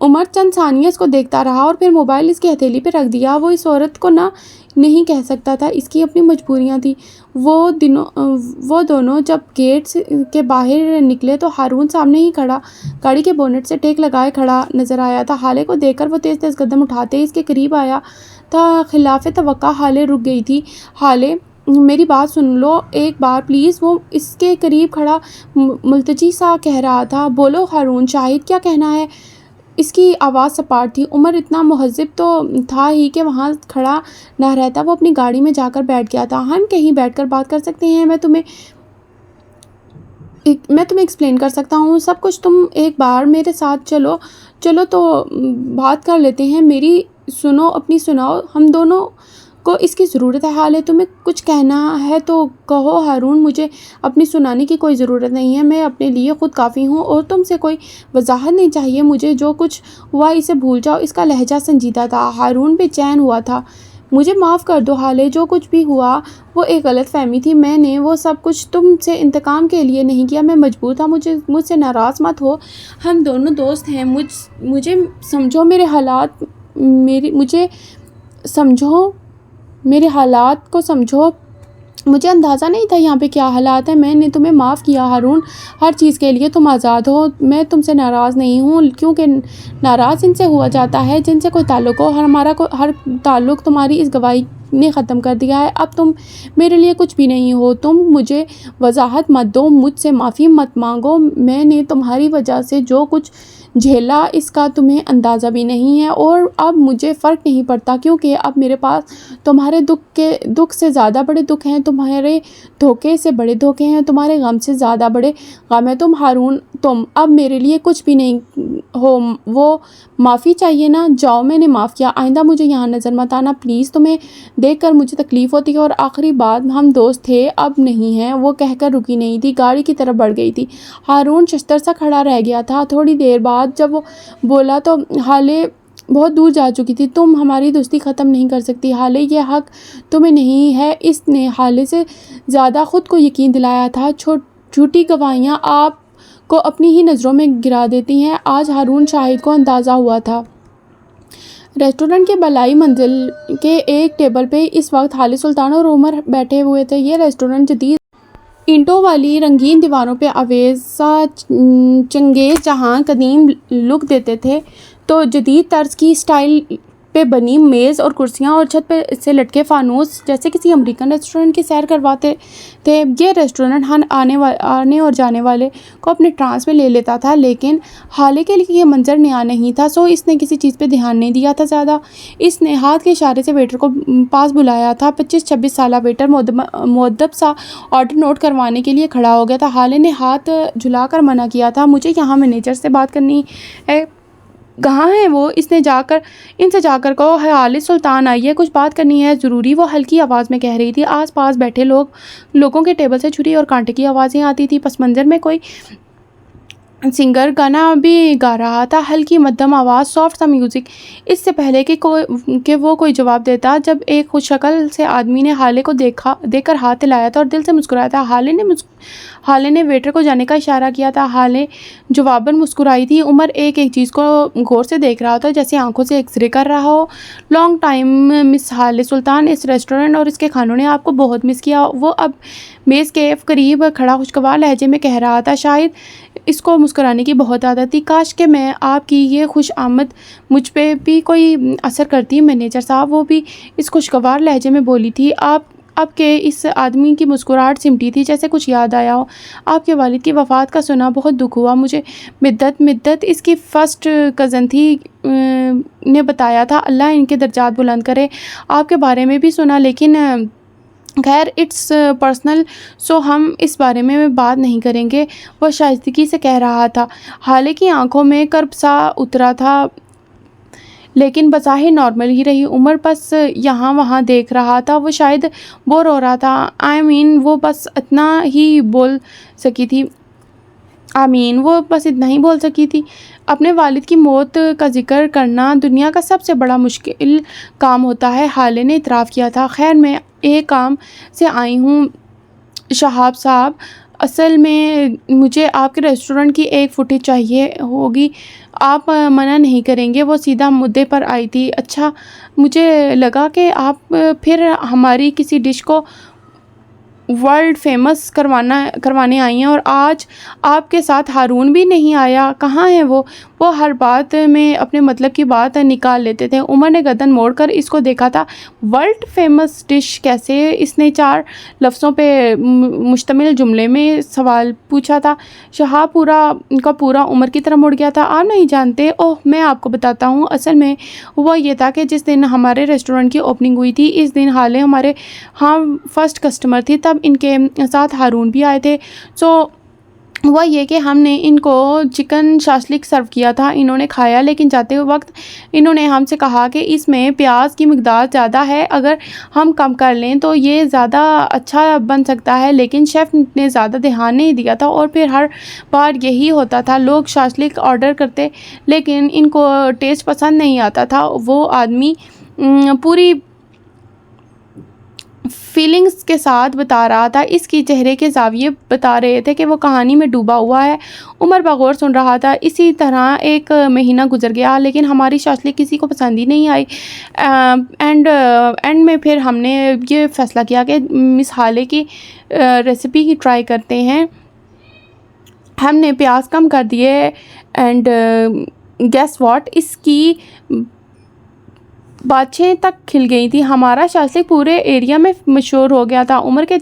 عمر چند ثانیہ اس کو دیکھتا رہا اور پھر موبائل اس کی ہتھیلی پہ رکھ دیا۔ وہ اس عورت کو نہ نہیں کہہ سکتا تھا، اس کی اپنی مجبوریاں تھیں۔ وہ دونوں جب گیٹ کے باہر نکلے تو ہارون سامنے ہی کھڑا گاڑی کے بونٹ سے ٹیک لگائے کھڑا نظر آیا تھا۔ حالے کو دیکھ کر وہ تیز تیز قدم اٹھاتے اس کے قریب آیا تھا۔ خلاف توقع حالے رک گئی تھی۔ حالے، میری بات سن لو ایک بار پلیز، وہ اس کے قریب کھڑا ملتجی سا کہہ رہا تھا۔ بولو ہارون، شاہد کیا کہنا ہے؟ اس کی آواز سپاٹ تھی۔ عمر اتنا مہذب تو تھا ہی کہ وہاں کھڑا نہ رہتا، وہ اپنی گاڑی میں جا کر بیٹھ گیا تھا۔ ہم کہیں بیٹھ کر بات کر سکتے ہیں، میں تمہیں ایکسپلین کر سکتا ہوں سب کچھ۔ تم ایک بار میرے ساتھ چلو تو بات کر لیتے ہیں۔ میری سنو، اپنی سناؤ، ہم دونوں کو اس کی ضرورت ہے۔ حالے، تمہیں کچھ کہنا ہے تو کہو۔ ہارون، مجھے اپنی سنانے کی کوئی ضرورت نہیں ہے، میں اپنے لیے خود کافی ہوں اور تم سے کوئی وضاحت نہیں چاہیے مجھے۔ جو کچھ ہوا اسے بھول جاؤ۔ اس کا لہجہ سنجیدہ تھا۔ ہارون بے چین ہوا تھا۔ مجھے معاف کر دو حالے، جو کچھ بھی ہوا وہ ایک غلط فہمی تھی۔ میں نے وہ سب کچھ تم سے انتقام کے لیے نہیں کیا، میں مجبور تھا۔ مجھ سے ناراض مت ہو، ہم دونوں دوست ہیں۔ مجھے سمجھو، میرے حالات کو سمجھو۔ مجھے اندازہ نہیں تھا یہاں پہ کیا حالات ہیں۔ میں نے تمہیں معاف کیا ہارون، ہر چیز کے لیے تم آزاد ہو۔ میں تم سے ناراض نہیں ہوں، کیونکہ ناراض ان سے ہوا جاتا ہے جن سے کوئی تعلق ہو۔ ہمارا ہر تعلق تمہاری اس گواہی نے ختم کر دیا ہے۔ اب تم میرے لیے کچھ بھی نہیں ہو۔ تم مجھے وضاحت مت دو، مجھ سے معافی مت مانگو۔ میں نے تمہاری وجہ سے جو کچھ جھیلا اس کا تمہیں اندازہ بھی نہیں ہے، اور اب مجھے فرق نہیں پڑتا، کیونکہ اب میرے پاس تمہارے دکھ سے زیادہ بڑے دکھ ہیں، تمہارے دھوکے سے بڑے دھوکے ہیں، تمہارے غم سے زیادہ بڑے غم ہیں۔ تم ہارون، تم اب میرے لیے کچھ بھی نہیں ہو۔ وہ معافی چاہیے نا؟ جاؤ، میں نے معاف کیا، آئندہ مجھے یہاں نظر مت آنا پلیز۔ تمہیں دیکھ کر مجھے تکلیف ہوتی ہے، اور آخری بات، ہم دوست تھے، اب نہیں ہیں۔ وہ کہہ کر رکی نہیں تھی، گاڑی کی طرف بڑھ گئی تھی۔ ہارون ششدر سا کھڑا رہ گیا تھا۔ تھوڑی دیر بعد جب وہ بولا تو حالے بہت دور جا چکی تھی۔ تم ہماری دوستی ختم نہیں کر سکتی حالے، یہ حق تمہیں نہیں ہے۔ اس نے حالے سے زیادہ خود کو یقین دلایا تھا۔ جھوٹی گواہیاں آپ کو اپنی ہی نظروں میں گرا دیتی ہیں۔ آج ہارون شاہد کو اندازہ ہوا تھا۔ ریسٹورنٹ کے بالائی منزل کے ایک ٹیبل پہ اس وقت حالے سلطان اور عمر بیٹھے ہوئے تھے۔ یہ ریسٹورنٹ جدید اینٹوں والی رنگین دیواروں پہ آویزہ چنگیز جہاں قدیم لک دیتے تھے، تو جدید طرز کی سٹائل پہ بنی میز اور کرسیاں، اور چھت پہ سے لٹکے فانوس جیسے کسی امریکن ریسٹورنٹ کی سیر کرواتے تھے۔ یہ ریسٹورنٹ آنے اور جانے والے کو اپنے ٹرانس میں لے لیتا تھا، لیکن حالے کے لیے یہ منظر نیا نہیں تھا، سو اس نے کسی چیز پہ دھیان نہیں دیا تھا زیادہ۔ اس نے ہاتھ کے اشارے سے ویٹر کو پاس بلایا تھا۔ 25-26 سالہ ویٹر مؤدب سا آرڈر نوٹ کروانے کے لیے کھڑا ہو گیا تھا۔ حالے نے ہاتھ جھلا کر منع کیا تھا۔ مجھے یہاں مینیجر سے بات کرنی ہے۔ کہاں ہیں وہ؟ ان سے جا کر کہو حالے سلطان آئیے، کچھ بات کرنی ہے ضروری، وہ ہلکی آواز میں کہہ رہی تھی۔ آس پاس بیٹھے لوگوں کے ٹیبل سے چھری اور کانٹے کی آوازیں آتی تھی۔ پس منظر میں کوئی سنگر گانا بھی گا رہا تھا، ہلکی مدھم آواز، سافٹ سا میوزک۔ اس سے پہلے کہ وہ کوئی جواب دیتا، جب ایک خوش شکل سے آدمی نے حالے کو دیکھ کر ہاتھ ہلایا تھا اور دل سے مسکرایا تھا۔ حالے نے ویٹر کو جانے کا اشارہ کیا تھا۔ حالے جواباً مسکرائی تھی۔ عمر ایک چیز کو غور سے دیکھ رہا تھا، جیسے آنکھوں سے ایکس رے کر رہا ہو۔ لانگ ٹائم مس حالے سلطان، اس ریسٹورنٹ اور اس کے کھانوں نے آپ کو بہت مس کیا۔ وہ اب میز کے قریب کھڑا خوشگوار لہجے میں کہہ رہا تھا۔ شاید اس کو مسکرانے کی بہت عادت تھی۔ کاش کہ میں آپ کی یہ خوش آمد مجھ پہ بھی کوئی اثر کرتی۔ مینیجر صاحب، وہ بھی اس خوشگوار لہجے میں بولی تھی، اب کہ اس آدمی کی مسکراہٹ سمٹی تھی جیسے کچھ یاد آیا ہو۔ آپ کے والد کی وفات کا سنا بہت دکھ ہوا مجھے۔ مدت اس کی فرسٹ کزن تھی، نے بتایا تھا۔ اللہ ان کے درجات بلند کرے۔ آپ کے بارے میں بھی سنا، لیکن خیر اٹس پرسنل، سو ہم اس بارے میں بات نہیں کریں گے، وہ شائستگی سے کہہ رہا تھا۔ حالے کی آنکھوں میں کرب سا اترا تھا، لیکن بظاہر نارمل ہی رہی۔ عمر بس یہاں وہاں دیکھ رہا تھا، وہ شاید بور ہو رہا تھا۔ وہ بس اتنا ہی بول سکی تھی۔ اپنے والد کی موت کا ذکر کرنا دنیا کا سب سے بڑا مشکل کام ہوتا ہے، حالے نے اعتراف کیا تھا۔ خیر میں ایک کام سے آئی ہوں شہاب صاحب، اصل میں مجھے آپ کے ریسٹورنٹ کی ایک فوٹیج چاہیے ہوگی، آپ منع نہیں کریں گے؟ وہ سیدھا مدعے پر آئی تھی۔ اچھا، مجھے لگا کہ آپ پھر ہماری کسی ڈش کو ورلڈ فیمس کروانے آئی ہیں، اور آج آپ کے ساتھ ہارون بھی نہیں آیا، کہاں ہے وہ ہر بات میں اپنے مطلب کی بات نکال لیتے تھے۔ عمر نے گردن موڑ کر اس کو دیکھا تھا۔ ورلڈ فیمس ڈش کیسے؟ اس نے 4 لفظوں پہ مشتمل جملے میں سوال پوچھا تھا۔ شہاب پورا عمر کی طرح مڑ گیا تھا۔ آپ نہیں جانتے؟ اوہ میں آپ کو بتاتا ہوں۔ اصل میں ہوا یہ تھا کہ جس دن ہمارے ریسٹورنٹ کی اوپننگ ہوئی تھی، اس دن حالے ہمارے ہاں فرسٹ کسٹمر تھی، تب ان کے ساتھ ہارون بھی آئے تھے۔ ہوا یہ کہ ہم نے ان کو چکن شاشلک سرو کیا تھا، انہوں نے کھایا، لیکن جاتے وقت انہوں نے ہم سے کہا کہ اس میں پیاز کی مقدار زیادہ ہے، اگر ہم کم کر لیں تو یہ زیادہ اچھا بن سکتا ہے، لیکن شیف نے زیادہ دھیان نہیں دیا تھا، اور پھر ہر بار یہی ہوتا تھا، لوگ شاشلک آرڈر کرتے لیکن ان کو ٹیسٹ پسند نہیں آتا تھا۔ وہ آدمی پوری فیلنگز کے ساتھ بتا رہا تھا، اس کی چہرے کے زاویے بتا رہے تھے کہ وہ کہانی میں ڈوبا ہوا ہے۔ عمر بغور سن رہا تھا۔ اسی طرح 1 مہینہ گزر گیا، لیکن ہماری شاشلک کسی کو پسند ہی نہیں آئی۔ اینڈ میں پھر ہم نے یہ فیصلہ کیا کہ مس حالے کی ریسیپی کی ٹرائی کرتے ہیں۔ ہم نے پیاز کم کر دیے، اینڈ گیس واٹ، اس کی باتیں تک کھل گئی تھی۔ ہمارا شاشلک پورے ایریا میں مشہور ہو گیا تھا۔ عمر کے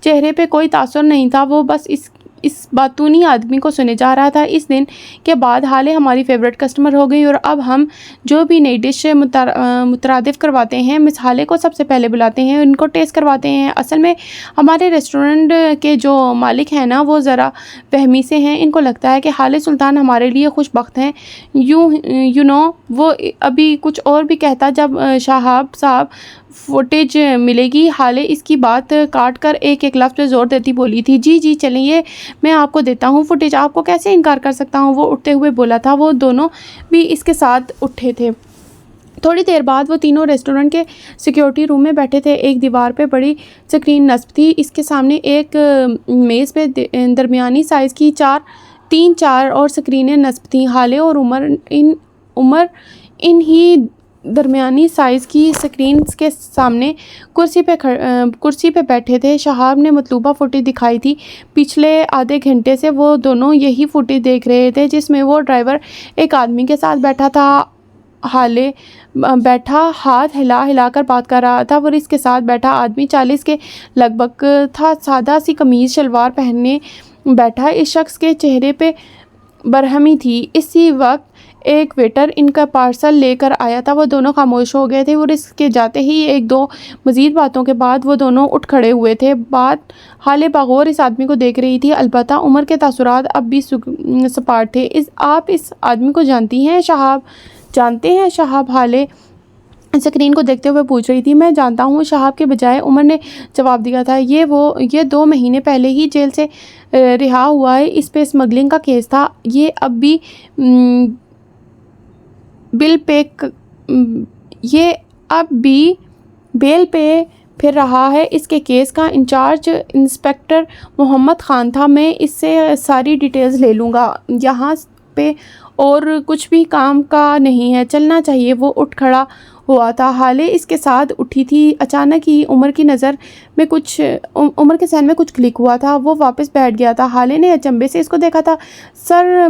چہرے پہ کوئی تاثر نہیں تھا، وہ بس اس باتونی آدمی کو سنے جا رہا تھا۔ اس دن کے بعد حالے ہماری فیوریٹ کسٹمر ہو گئی، اور اب ہم جو بھی نئی ڈش مترادف کرواتے ہیں، مس حالے کو سب سے پہلے بلاتے ہیں، ان کو ٹیسٹ کرواتے ہیں۔ اصل میں ہمارے ریسٹورنٹ کے جو مالک ہیں نا، وہ ذرا وہمی سے ہیں، ان کو لگتا ہے کہ حالے سلطان ہمارے لیے خوش بخت ہیں۔ وہ ابھی کچھ اور بھی کہتا جب شہاب صاحب فوٹیج ملے گی۔ حالے اس کی بات کاٹ کر ایک لفظ پہ زور دیتی بولی تھی، جی چلیں، یہ میں آپ کو دیتا ہوں فوٹیج، آپ کو کیسے انکار کر سکتا ہوں؟ وہ اٹھتے ہوئے بولا تھا۔ وہ دونوں بھی اس کے ساتھ اٹھے تھے۔ تھوڑی دیر بعد وہ تینوں ریسٹورنٹ کے سیکیورٹی روم میں بیٹھے تھے۔ ایک دیوار پہ بڑی اسکرین نصب تھی، اس کے سامنے ایک میز پہ درمیانی سائز کی 4 اور سکرینیں نصب تھیں۔ حالے اور عمر ان ہی درمیانی سائز کی سکرینز کے سامنے کرسی پہ بیٹھے تھے۔ شہاب نے مطلوبہ فوٹیج دکھائی تھی۔ پچھلے آدھے گھنٹے سے وہ دونوں یہی فوٹیج دیکھ رہے تھے، جس میں وہ ڈرائیور ایک آدمی کے ساتھ بیٹھا تھا۔ حالے بیٹھا ہاتھ ہلا کر بات کر رہا تھا، اور اس کے ساتھ بیٹھا آدمی 40 کے لگ بھگ تھا، سادہ سی قمیض شلوار پہنے بیٹھا۔ اس شخص کے چہرے پہ برہمی تھی۔ اسی وقت ایک ویٹر ان کا پارسل لے کر آیا تھا۔ وہ دونوں خاموش ہو گئے تھے، اور اس کے جاتے ہی 1-2 مزید باتوں کے بعد وہ دونوں اٹھ کھڑے ہوئے تھے۔ حالے بغور اس آدمی کو دیکھ رہی تھی، البتہ عمر کے تاثرات اب بھی سپاٹ تھے۔ آپ اس آدمی کو جانتی ہیں شہاب؟ جانتے ہیں شہاب؟ حالے سکرین کو دیکھتے ہوئے پوچھ رہی تھی۔ میں جانتا ہوں شہاب کے بجائے عمر نے جواب دیا تھا۔ یہ 2 مہینے پہلے ہی جیل سے رہا ہوا ہے، اس پہ اسمگلنگ کا کیس تھا، یہ اب بھی بیل پہ پھر رہا ہے۔ اس کے کیس کا انچارج انسپکٹر محمد خان تھا۔ میں اس سے ساری ڈیٹیلز لے لوں گا، یہاں پہ اور کچھ بھی کام کا نہیں ہے، چلنا چاہیے۔ وہ اٹھ کھڑا ہوا تھا۔ حالے اس کے ساتھ اٹھی تھی۔ اچانک ہی عمر کے ذہن میں کچھ کلک ہوا تھا، وہ واپس بیٹھ گیا تھا۔ حالے نے اچنبے سے اس کو دیکھا تھا۔ سر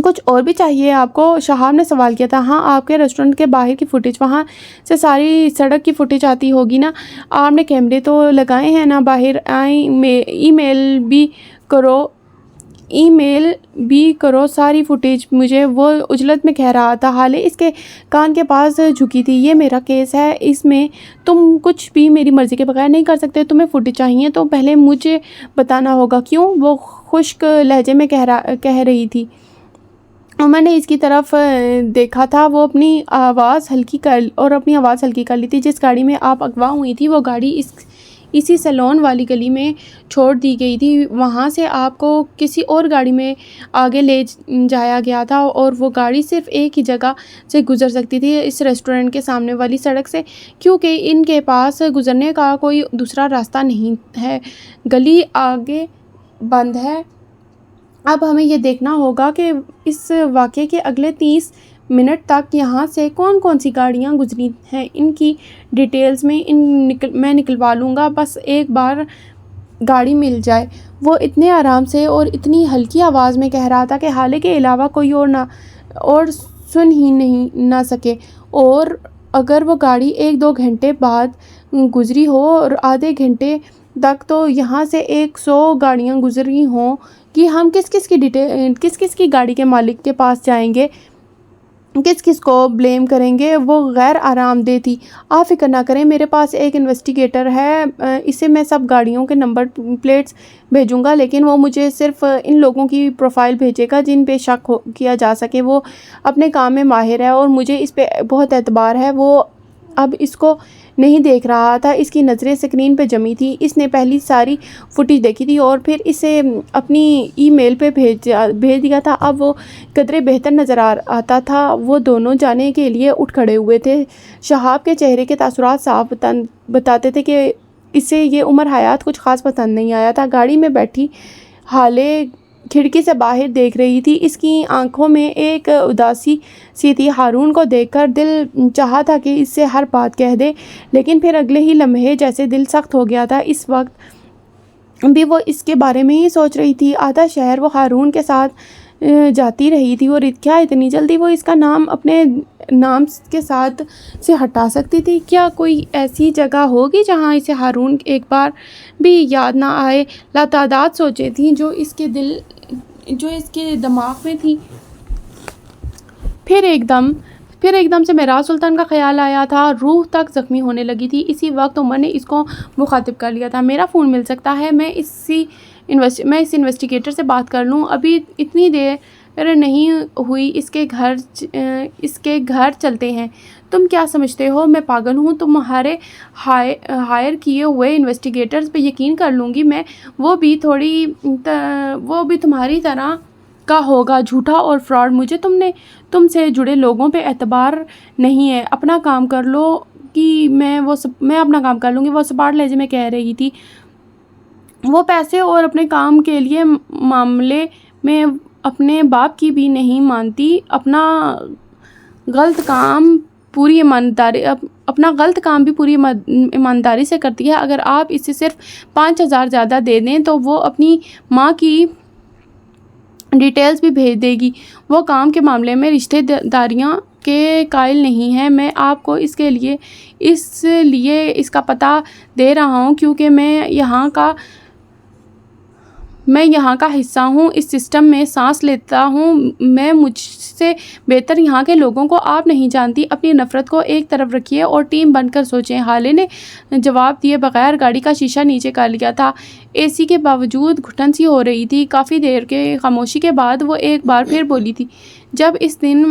کچھ اور بھی چاہیے آپ کو؟ شہاب نے سوال کیا تھا۔ ہاں، آپ کے ریسٹورنٹ کے باہر کی فوٹیج، وہاں سے ساری سڑک کی فوٹیج آتی ہوگی نا؟ آپ نے کیمرے تو لگائے ہیں نا باہر؟ ای میل بھی کرو ساری فوٹیج مجھے، وہ عجلت میں کہہ رہا تھا۔ حالے اس کے کان کے پاس جھکی تھی۔ یہ میرا کیس ہے، اس میں تم کچھ بھی میری مرضی کے بغیر نہیں کر سکتے۔ تمہیں فوٹیج چاہیے تو پہلے مجھے بتانا ہوگا۔ کیوں؟ وہ خشک لہجے میں کہہ رہی تھی۔ عمر نے اس کی طرف دیکھا تھا۔ وہ اپنی آواز ہلکی کر لی تھی۔ جس گاڑی میں آپ اغوا ہوئی تھی وہ گاڑی اسی سیلون والی گلی میں چھوڑ دی گئی تھی۔ وہاں سے آپ کو کسی اور گاڑی میں آگے لے جایا گیا تھا اور وہ گاڑی صرف ایک ہی جگہ سے گزر سکتی تھی، اس ریسٹورنٹ کے سامنے والی سڑک سے، کیونکہ ان کے پاس گزرنے کا کوئی دوسرا راستہ نہیں ہے۔ گلی آگے بند ہے۔ اب ہمیں یہ دیکھنا ہوگا کہ اس واقعے کے اگلے 30 منٹ تک یہاں سے کون کون سی گاڑیاں گزری ہیں، ان کی ڈیٹیلز میں نکلوا لوں گا، بس ایک بار گاڑی مل جائے۔ وہ اتنے آرام سے اور اتنی ہلکی آواز میں کہہ رہا تھا کہ حالے کے علاوہ کوئی اور سن ہی نہ سکے۔ اور اگر وہ گاڑی 1-2 گھنٹے بعد گزری ہو اور آدھے گھنٹے تک تو یہاں سے 100 گاڑیاں گزری ہوں کہ ہم کس کس کی گاڑی کے مالک کے پاس جائیں گے، کس کو بلیم کریں گے؟ وہ غیر آرام دہ تھی۔ آپ فکر نہ کریں، میرے پاس ایک انویسٹیگیٹر ہے، اسے میں سب گاڑیوں کے نمبر پلیٹس بھیجوں گا، لیکن وہ مجھے صرف ان لوگوں کی پروفائل بھیجے گا جن پہ شک کیا جا سکے۔ وہ اپنے کام میں ماہر ہے اور مجھے اس پہ بہت اعتبار ہے۔ وہ اب اس کو نہیں دیکھ رہا تھا، اس کی نظریں اسکرین پہ جمی تھی۔ اس نے پہلی ساری فوٹیج دیکھی تھی اور پھر اسے اپنی ای میل پہ بھیج دیا تھا۔ اب وہ قدرے بہتر نظر آتا تھا۔ وہ دونوں جانے کے لیے اٹھ کھڑے ہوئے تھے۔ شہاب کے چہرے کے تاثرات صاف بتاتے تھے کہ اسے یہ عمر حیات کچھ خاص پسند نہیں آیا تھا۔ گاڑی میں بیٹھی حالے کھڑکی سے باہر دیکھ رہی تھی۔ اس کی آنکھوں میں ایک اداسی سی تھی۔ ہارون کو دیکھ کر دل چاہا تھا کہ اس سے ہر بات کہہ دے، لیکن پھر اگلے ہی لمحے جیسے دل سخت ہو گیا تھا۔ اس وقت بھی وہ اس کے بارے میں ہی سوچ رہی تھی۔ آدھا شہر وہ ہارون کے ساتھ جاتی رہی تھی اور کیا اتنی جلدی وہ اس کا نام اپنے نام کے ساتھ سے ہٹا سکتی تھی؟ کیا کوئی ایسی جگہ ہوگی جہاں اسے ہارون ایک بار بھی یاد نہ آئے؟ لاتعداد سوچیں تھیں جو اس کے دماغ میں تھی۔ پھر ایک دم سے معراج سلطان کا خیال آیا تھا۔ روح تک زخمی ہونے لگی تھی۔ اسی وقت عمر نے اس کو مخاطب کر لیا تھا۔ میرا فون مل سکتا ہے؟ میں اس انویسٹیگیٹر سے بات کر لوں؟ ابھی اتنی دیر نہیں ہوئی، اس کے گھر چلتے ہیں۔ تم کیا سمجھتے ہو میں پاگل ہوں؟ تمہارے ہائر کیے ہوئے انویسٹیگیٹرز پہ یقین کر لوں گی میں؟ وہ بھی تمہاری طرح کا ہوگا، جھوٹا اور فراڈ۔ مجھے تم سے جڑے لوگوں پہ اعتبار نہیں ہے۔ اپنا کام کر لو کہ میں اپنا کام کر لوں گی، وہ سپاٹ لہجے میں کہہ رہی تھی۔ وہ پیسے اور اپنے کام کے لیے معاملے میں اپنے باپ کی بھی نہیں مانتی۔ اپنا غلط کام بھی پوری ایمانداری سے کرتی ہے۔ اگر آپ اسے صرف 5,000 زیادہ دے دیں تو وہ اپنی ماں کی ڈیٹیلز بھی بھیج دے گی۔ وہ کام کے معاملے میں رشتہ داریاں کے قائل نہیں ہے۔ میں آپ کو اس لیے اس کا پتہ دے رہا ہوں کیونکہ میں یہاں کا حصہ ہوں، اس سسٹم میں سانس لیتا ہوں۔ میں مجھ سے بہتر یہاں کے لوگوں کو آپ نہیں جانتی۔ اپنی نفرت کو ایک طرف رکھیے اور ٹیم بن کر سوچیں۔ حالے نے جواب دیے بغیر گاڑی کا شیشہ نیچے کر لیا تھا۔ اے سی کے باوجود گھٹن سی ہو رہی تھی۔ کافی دیر کے خاموشی کے بعد وہ ایک بار پھر بولی تھی، جب اس دن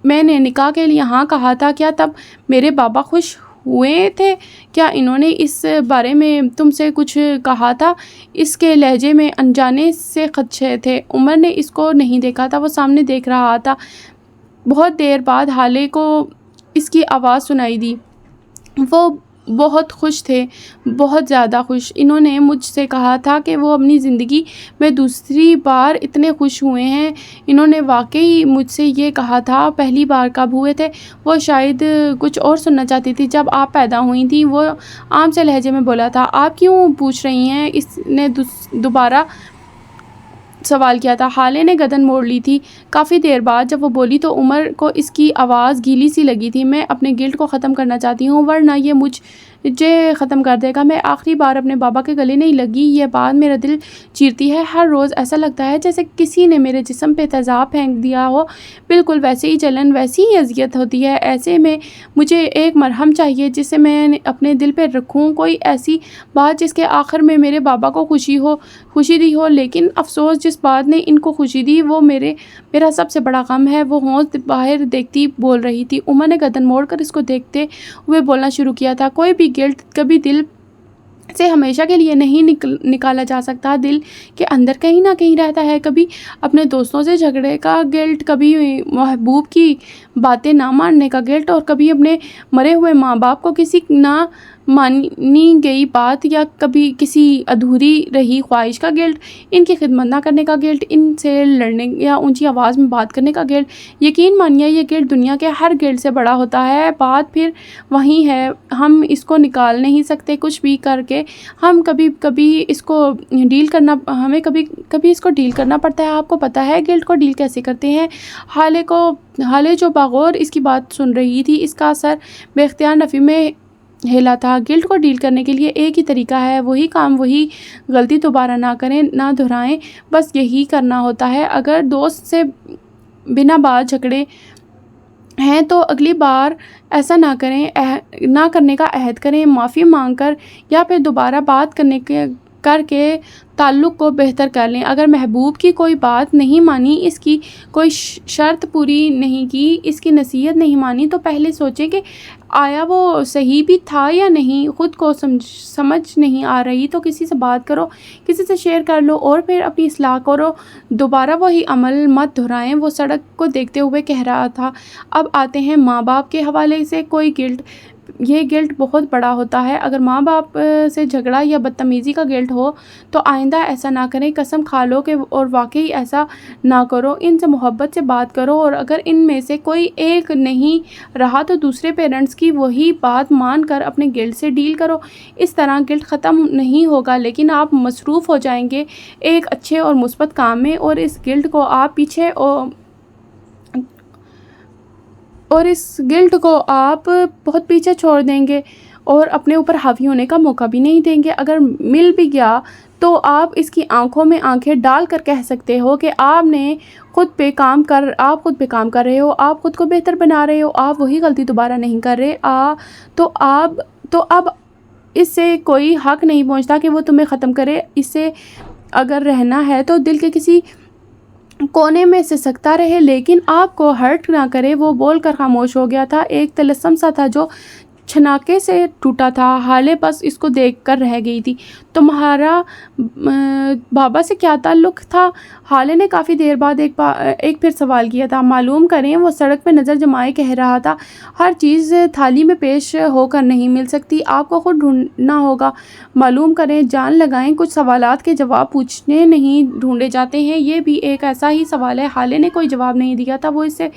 میں نے نکاح کے لیے ہاں کہا تھا، کیا تب میرے بابا خوش ہوئے تھے؟ کیا انہوں نے اس بارے میں تم سے کچھ کہا تھا؟ اس کے لہجے میں انجانے سے خدشے تھے۔ عمر نے اس کو نہیں دیکھا تھا، وہ سامنے دیکھ رہا تھا۔ بہت دیر بعد حالے کو اس کی آواز سنائی دی۔ وہ بہت خوش تھے، بہت زیادہ خوش۔ انہوں نے مجھ سے کہا تھا کہ وہ اپنی زندگی میں دوسری بار اتنے خوش ہوئے ہیں۔ انہوں نے واقعی مجھ سے یہ کہا تھا۔ پہلی بار کب ہوئے تھے؟ وہ شاید کچھ اور سننا چاہتی تھی۔ جب آپ پیدا ہوئی تھیں، وہ عام سے لہجے میں بولا تھا۔ آپ کیوں پوچھ رہی ہیں؟ اس نے دوبارہ سوال کیا تھا۔ حالے نے گردن موڑ لی تھی۔ کافی دیر بعد جب وہ بولی تو عمر کو اس کی آواز گیلی سی لگی تھی۔ میں اپنے گلٹ کو ختم کرنا چاہتی ہوں، ورنہ یہ مجھے ختم کر دے گا۔ میں آخری بار اپنے بابا کے گلے نہیں لگی، یہ بات میرا دل چیرتی ہے۔ ہر روز ایسا لگتا ہے جیسے کسی نے میرے جسم پہ تیزاب پھینک دیا ہو، بالکل ویسے ہی جلن، ویسی ہی اذیت ہوتی ہے۔ ایسے میں مجھے ایک مرہم چاہیے جسے میں اپنے دل پہ رکھوں، کوئی ایسی بات جس کے آخر میں میرے بابا کو خوشی دی ہو۔ لیکن افسوس، جس بات نے ان کو خوشی دی وہ میرا سب سے بڑا غم ہے۔ وہ ہونس باہر دیکھتی بول رہی تھی۔ عمر نے گردن موڑ کر اس کو دیکھتے ہوئے بولنا شروع کیا تھا۔ کوئی بھی گلٹ کبھی دل سے ہمیشہ کے لیے نہیں نکالا جا سکتا۔ دل کے اندر کہیں نہ کہیں رہتا ہے، کبھی اپنے دوستوں سے جھگڑے کا گلٹ، کبھی محبوب کی باتیں نہ ماننے کا گلٹ، اور کبھی اپنے مرے ہوئے ماں باپ کو کسی نہ مانی گئی بات یا کبھی کسی ادھوری رہی خواہش کا گلٹ، ان کی خدمت نہ کرنے کا گلٹ، ان سے لڑنے یا اونچی آواز میں بات کرنے کا گلٹ۔ یقین مانیے یہ گلٹ دنیا کے ہر گلٹ سے بڑا ہوتا ہے۔ بات پھر وہی ہے، ہم اس کو نکال نہیں سکتے کچھ بھی کر کے۔ ہمیں کبھی اس کو ڈیل کرنا پڑتا ہے۔ آپ کو پتہ ہے گلٹ کو ڈیل کیسے کرتے ہیں؟ حالے جو باغور اس کی بات سن رہی تھی، اس کا سر بے اختیار نفی میں ہلا تھا۔ گلٹ کو ڈیل کرنے کے لیے ایک ہی طریقہ ہے، وہی کام، وہی غلطی دوبارہ نہ کریں، نہ دہرائیں، بس یہی کرنا ہوتا ہے۔ اگر دوست سے بنا بات جھگڑے ہیں تو اگلی بار ایسا نہ کرنے کا عہد کریں، معافی مانگ کر یا پھر دوبارہ بات کر کے تعلق کو بہتر کر لیں۔ اگر محبوب کی کوئی بات نہیں مانی، اس کی کوئی شرط پوری نہیں کی، اس کی نصیحت نہیں مانی، تو پہلے سوچیں کہ آیا وہ صحیح بھی تھا یا نہیں۔ خود کو سمجھ نہیں آ رہی تو کسی سے بات کرو، کسی سے شیئر کر لو اور پھر اپنی اصلاح کرو۔ دوبارہ وہی عمل مت دہرائیں۔ وہ سڑک کو دیکھتے ہوئے کہہ رہا تھا۔ اب آتے ہیں ماں باپ کے حوالے سے کوئی گلٹ۔ یہ گلٹ بہت بڑا ہوتا ہے۔ اگر ماں باپ سے جھگڑا یا بدتمیزی کا گلٹ ہو تو آئندہ ایسا نہ کریں، قسم کھا لو کہ اور واقعی ایسا نہ کرو۔ ان سے محبت سے بات کرو، اور اگر ان میں سے کوئی ایک نہیں رہا تو دوسرے پیرنٹس کی وہی بات مان کر اپنے گلٹ سے ڈیل کرو۔ اس طرح گلٹ ختم نہیں ہوگا، لیکن آپ مصروف ہو جائیں گے ایک اچھے اور مثبت کام میں، اور اس گلٹ کو آپ بہت پیچھے چھوڑ دیں گے اور اپنے اوپر حاوی ہونے کا موقع بھی نہیں دیں گے۔ اگر مل بھی گیا تو آپ اس کی آنکھوں میں آنکھیں ڈال کر کہہ سکتے ہو کہ آپ خود پہ کام کر رہے ہو، آپ خود کو بہتر بنا رہے ہو، آپ وہی غلطی دوبارہ نہیں کر رہے۔ تو اب اس سے کوئی حق نہیں پہنچتا کہ وہ تمہیں ختم کرے۔ اس سے اگر رہنا ہے تو دل کے کسی کونے میں سے سکتا رہے، لیکن آپ کو ہرٹ نہ کرے۔ وہ بول کر خاموش ہو گیا تھا۔ ایک طلسم سا تھا جو چھناکے سے ٹوٹا تھا۔ حالے بس اس کو دیکھ کر رہ گئی تھی۔ تمہارا بابا سے کیا تعلق تھا؟ حالے نے کافی دیر بعد ایک پھر سوال کیا تھا۔ معلوم کریں، وہ سڑک پہ نظر جمائے کہہ رہا تھا۔ ہر چیز تھالی میں پیش ہو کر نہیں مل سکتی، آپ کو خود ڈھونڈنا ہوگا۔ معلوم کریں، جان لگائیں، کچھ سوالات کے جواب پوچھنے نہیں ڈھونڈے جاتے ہیں۔ یہ بھی ایک ایسا ہی سوال ہے۔ حالے نے کوئی جواب نہیں دیا تھا۔ وہ اس سے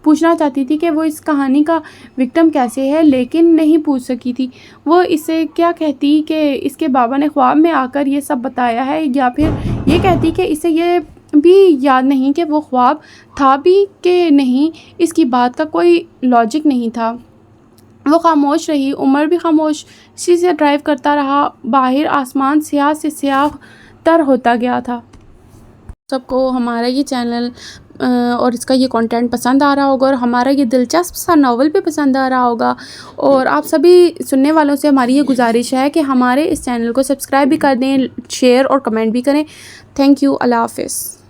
پوچھنا چاہتی تھی کہ وہ اس کہانی کا وکٹم کیسے ہے، لیکن نہیں پوچھ سکی تھی۔ وہ اسے کیا کہتی کہ اس کے بابا نے خواب میں آ کر یہ سب بتایا ہے، یا پھر یہ کہتی کہ اسے یہ بھی یاد نہیں کہ وہ خواب تھا بھی کہ نہیں۔ اس کی بات کا کوئی لاجک نہیں تھا۔ وہ خاموش رہی، عمر بھی خاموش اسی سے ڈرائیو کرتا رہا۔ باہر آسمان سیاہ سے سیاہ تر ہوتا گیا تھا۔ سب کو ہمارا یہ چینل اور اس کا یہ کنٹینٹ پسند آ رہا ہوگا، اور ہمارا یہ دلچسپ سا ناول بھی پسند آ رہا ہوگا، اور آپ سبھی سننے والوں سے ہماری یہ گزارش ہے کہ ہمارے اس چینل کو سبسکرائب بھی کر دیں، شیئر اور کمنٹ بھی کریں۔ تھینک یو، اللہ حافظ۔